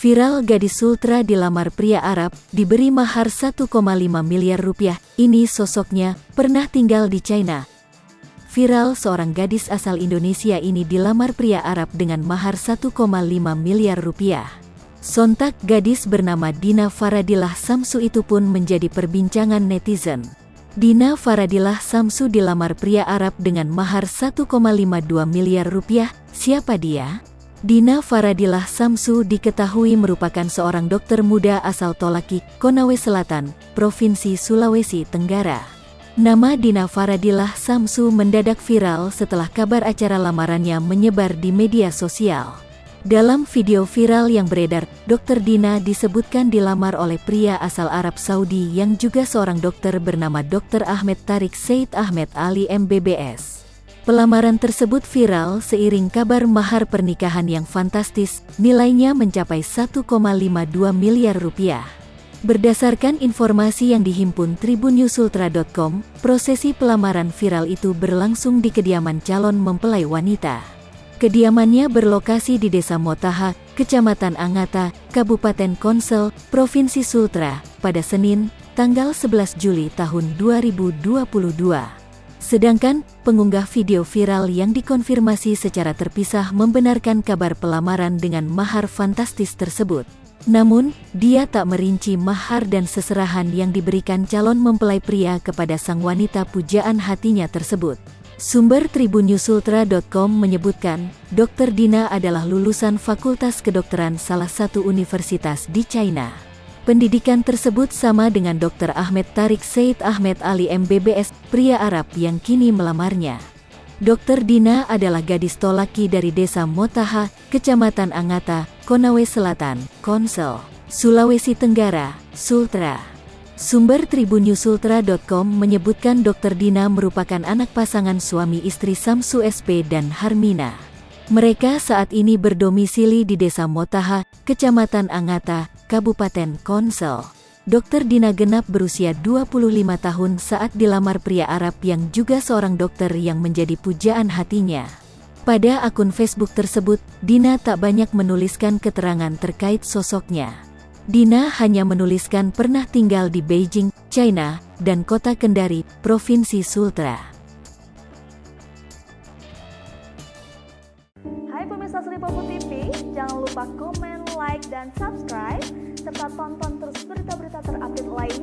Viral gadis Sultra dilamar pria Arab, diberi mahar 1,5 miliar rupiah. Ini sosoknya, pernah tinggal di China. Viral seorang gadis asal Indonesia ini dilamar pria Arab dengan mahar 1,5 miliar rupiah. Sontak gadis bernama Dina Faradillah Samsu itu pun menjadi perbincangan netizen. Dina Faradillah Samsu dilamar pria Arab dengan mahar 1,52 miliar rupiah. Siapa dia? Dina Faradillah Samsu diketahui merupakan seorang dokter muda asal Tolaki, Konawe Selatan, Provinsi Sulawesi Tenggara. Nama Dina Faradillah Samsu mendadak viral setelah kabar acara lamarannya menyebar di media sosial. Dalam video viral yang beredar, Dr. Dina disebutkan dilamar oleh pria asal Arab Saudi yang juga seorang dokter bernama Dr. Ahmed Tarik Said Ahmed Ali MBBS. Pelamaran tersebut viral seiring kabar mahar pernikahan yang fantastis, nilainya mencapai 1,52 miliar rupiah. Berdasarkan informasi yang dihimpun tribunnewsultra.com, prosesi pelamaran viral itu berlangsung di kediaman calon mempelai wanita. Kediamannya berlokasi di Desa Motaha, Kecamatan Angata, Kabupaten Konsel, Provinsi Sultra, pada Senin, tanggal 11 Juli tahun 2022. Sedangkan, pengunggah video viral yang dikonfirmasi secara terpisah membenarkan kabar pelamaran dengan mahar fantastis tersebut. Namun, dia tak merinci mahar dan seserahan yang diberikan calon mempelai pria kepada sang wanita pujaan hatinya tersebut. Sumber tribunnewsultra.com menyebutkan, Dr. Dina adalah lulusan Fakultas Kedokteran salah satu universitas di China. Pendidikan tersebut sama dengan Dr. Ahmed Tarik Said Ahmed Ali MBBS, pria Arab yang kini melamarnya. Dr. Dina adalah gadis Tolaki dari Desa Motaha, Kecamatan Angata, Konawe Selatan, Konsel, Sulawesi Tenggara, Sultra. Sumber tribunnewsultra.com menyebutkan Dr. Dina merupakan anak pasangan suami istri Samsu SP dan Harmina. Mereka saat ini berdomisili di Desa Motaha, Kecamatan Angata, Kabupaten Konsel. Dr. Dina genap berusia 25 tahun saat dilamar pria Arab yang juga seorang dokter yang menjadi pujaan hatinya. Pada akun Facebook tersebut, Dina tak banyak menuliskan keterangan terkait sosoknya. Dina hanya menuliskan pernah tinggal di Beijing, China, dan kota Kendari, Provinsi Sultra. Hai pemirsa Sri Popo TV, jangan lupa komen, like, dan subscribe, serta tonton terus berita-berita terupdate lain